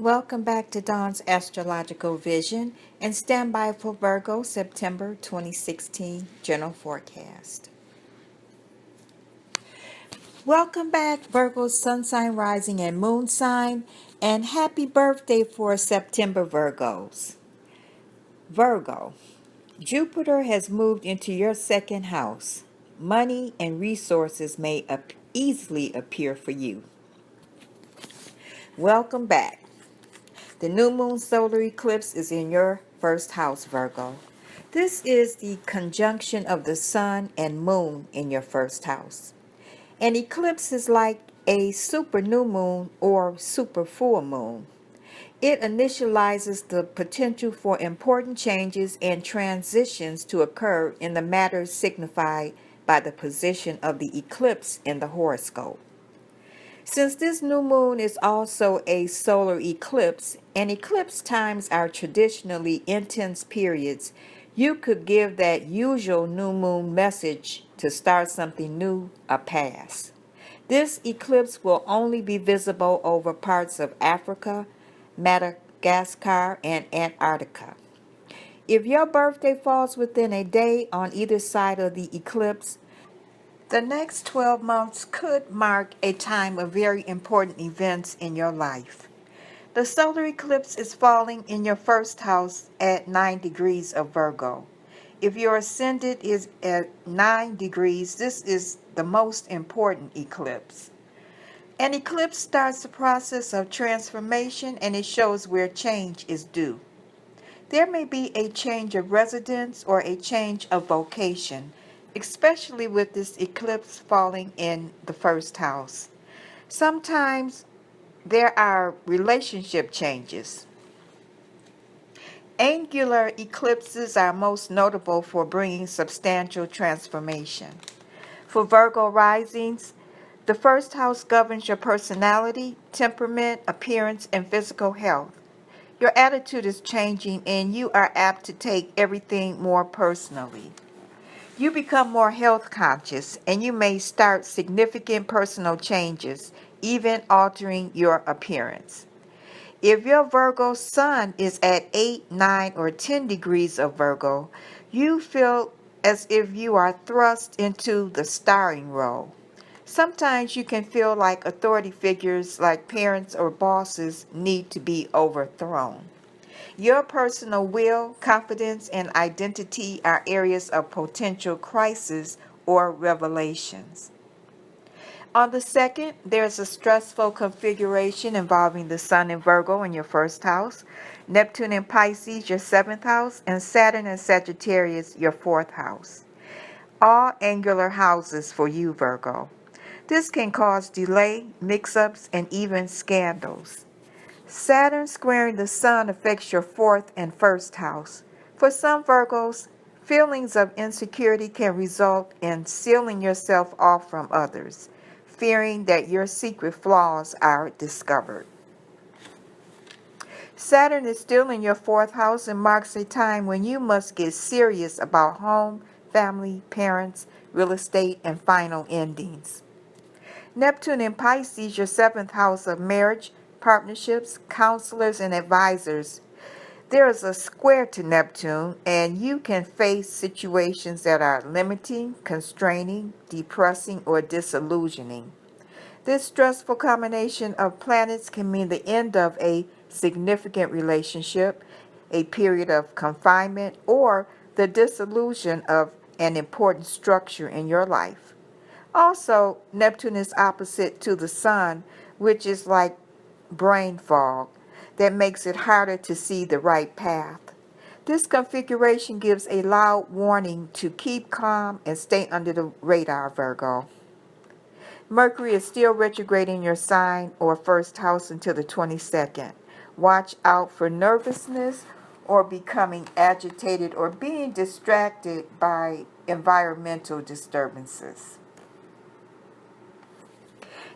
Welcome back to Dawn's Astrological Vision and stand by for Virgo September 2016 General Forecast. Welcome back, Virgo Sun Sign, Rising, and Moon Sign, and happy birthday for September Virgos. Virgo, Jupiter has moved into your second house. Money and resources may easily appear for you. Welcome back. The new moon solar eclipse is in your first house, Virgo. This is the conjunction of the sun and moon in your first house. An eclipse is like a super new moon or super full moon. It initializes the potential for important changes and transitions to occur in the matters signified by the position of the eclipse in the horoscope. Since this new moon is also a solar eclipse, and eclipse times are traditionally intense periods, you could give that usual new moon message to start something new a pass. This eclipse will only be visible over parts of Africa, Madagascar, and Antarctica. If your birthday falls within a day on either side of the eclipse, the next 12 months could mark a time of very important events in your life. The solar eclipse is falling in your first house at 9 degrees of Virgo. If your ascendant is at 9 degrees, this is the most important eclipse. An eclipse starts the process of transformation, and it shows where change is due. There may be a change of residence or a change of vocation, especially with this eclipse falling in the first house. Sometimes there are relationship changes. Angular eclipses are most notable for bringing substantial transformation. For Virgo risings, the first house governs your personality, temperament, appearance, and physical health. Your attitude is changing, and you are apt to take everything more personally. You become more health conscious, and you may start significant personal changes, even altering your appearance. If your Virgo sun is at 8, 9, or 10 degrees of Virgo, you feel as if you are thrust into the starring role. Sometimes you can feel like authority figures like parents or bosses need to be overthrown. Your personal will, confidence, and identity are areas of potential crisis or revelations. On the 2nd, there's a stressful configuration involving the Sun in Virgo in your first house, Neptune in Pisces, your 7th house, and Saturn in Sagittarius, your 4th house. All angular houses for you, Virgo. This can cause delay, mix-ups, and even scandals. Saturn squaring the Sun affects your 4th and 1st house. For some Virgos, feelings of insecurity can result in sealing yourself off from others, fearing that your secret flaws are discovered. Saturn is still in your 4th house and marks a time when you must get serious about home, family, parents, real estate, and final endings. Neptune in Pisces, your 7th house of marriage, partnerships, counselors, and advisors. There is a square to Neptune, and you can face situations that are limiting, constraining, depressing, or disillusioning. This stressful combination of planets can mean the end of a significant relationship, a period of confinement, or the dissolution of an important structure in your life. Also, Neptune is opposite to the Sun, which is like brain fog that makes it harder to see the right path. This configuration gives a loud warning to keep calm and stay under the radar, Virgo. Mercury is still retrograde in your sign or first house until the 22nd. Watch out for nervousness or becoming agitated or being distracted by environmental disturbances.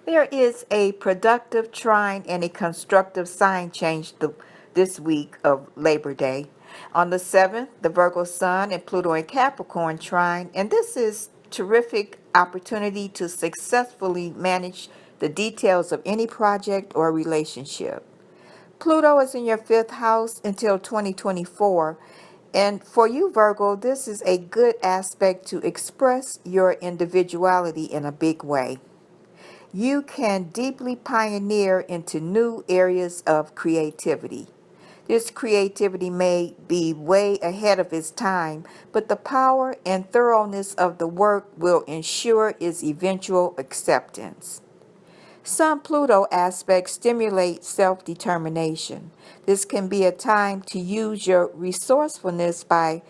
There is a productive trine and a constructive sign change this week of Labor Day. On the 7th, the Virgo Sun and Pluto in Capricorn trine, and this is terrific opportunity to successfully manage the details of any project or relationship. Pluto is in your fifth house until 2024. And for you, Virgo, this is a good aspect to express your individuality in a big way. You can deeply pioneer into new areas of creativity. This creativity may be way ahead of its time, but the power and thoroughness of the work will ensure its eventual acceptance. Some Pluto aspects stimulate self determination. This can be a time to use your resourcefulness by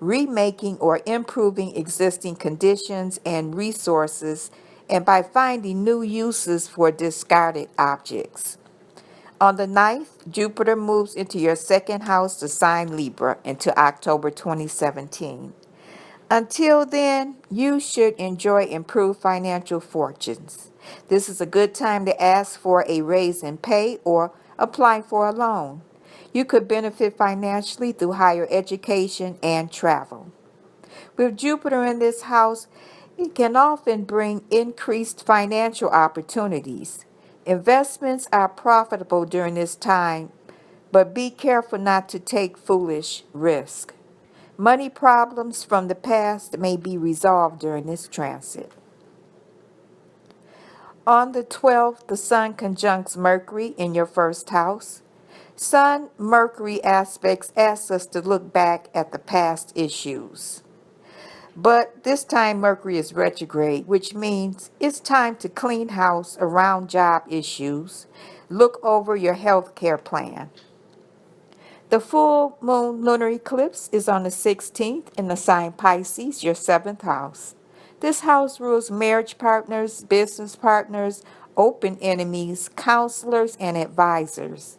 remaking or improving existing conditions and resources and by finding new uses for discarded objects. On the 9th, Jupiter moves into your second house, the sign Libra, into October 2017. Until then, you should enjoy improved financial fortunes. This is a good time to ask for a raise in pay or apply for a loan. You could benefit financially through higher education and travel. With Jupiter in this house, it can often bring increased financial opportunities. Investments are profitable during this time, but be careful not to take foolish risks. Money problems from the past may be resolved during this transit. On the 12th, the Sun conjuncts Mercury in your first house. Sun Mercury aspects ask us to look back at the past issues. But this time Mercury is retrograde, which means it's time to clean house around job issues. Look over your health care plan. The full moon lunar eclipse is on the 16th in the sign Pisces, your seventh house. This house rules marriage partners, business partners, open enemies, counselors, and advisors.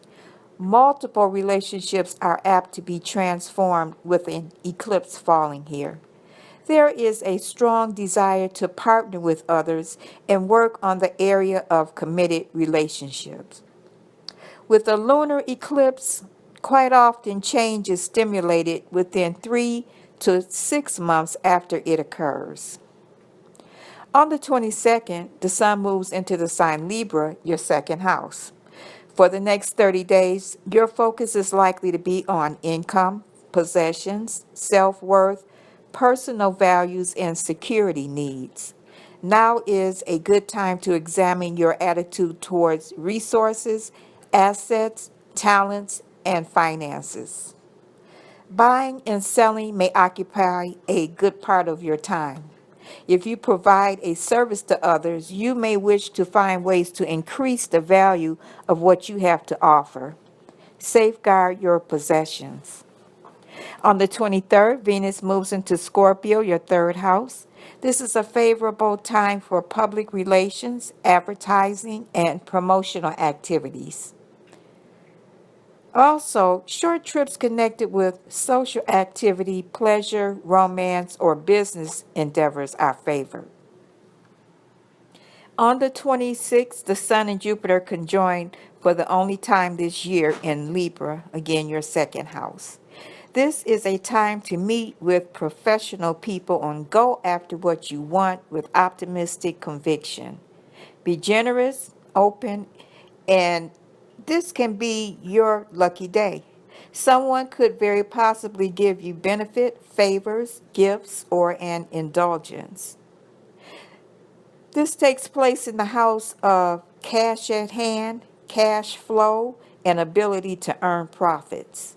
Multiple relationships are apt to be transformed with an eclipse falling here. There is a strong desire to partner with others and work on the area of committed relationships. With a lunar eclipse, quite often change is stimulated within 3 to 6 months after it occurs. On the 22nd, the Sun moves into the sign Libra, your second house. For the next 30 days, your focus is likely to be on income, possessions, self-worth, personal values, and security needs. Now is a good time to examine your attitude towards resources, assets, talents, and finances. Buying and selling may occupy a good part of your time. If you provide a service to others, you may wish to find ways to increase the value of what you have to offer. Safeguard your possessions. On the 23rd, Venus moves into Scorpio, your third house. This is a favorable time for public relations, advertising, and promotional activities. Also, short trips connected with social activity, pleasure, romance, or business endeavors are favored. On the 26th, the Sun and Jupiter conjoin for the only time this year in Libra, again your second house. This is a time to meet with professional people and go after what you want with optimistic conviction. Be generous, open, and this can be your lucky day. Someone could very possibly give you benefit, favors, gifts, or an indulgence. This takes place in the house of cash at hand, cash flow, and ability to earn profits.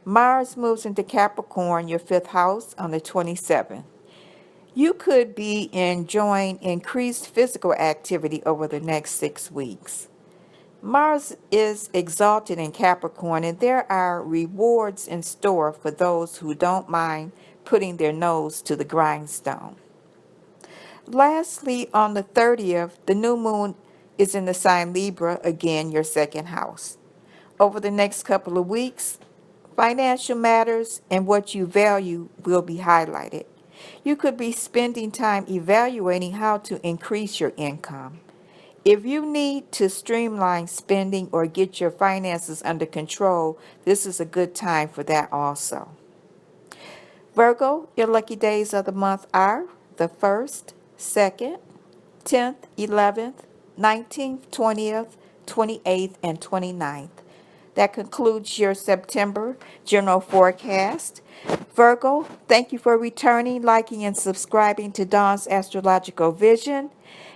Mars moves into Capricorn, your fifth house, on the 27th. You could be enjoying increased physical activity over the next 6 weeks. Mars is exalted in Capricorn, and there are rewards in store for those who don't mind putting their nose to the grindstone. Lastly, on the 30th, the new moon is in the sign Libra, again your second house. Over the next couple of weeks, financial matters and what you value will be highlighted. You could be spending time evaluating how to increase your income. If you need to streamline spending or get your finances under control, this is a good time for that also. Virgo, your lucky days of the month are the 1st, 2nd, 10th, 11th, 19th, 20th, 28th, and 29th. That concludes your September general forecast. Virgo, thank you for returning, liking, and subscribing to Dawn's Astrological Vision.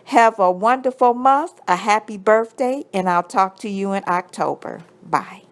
Have a wonderful month, a happy birthday, and I'll talk to you in October. Bye.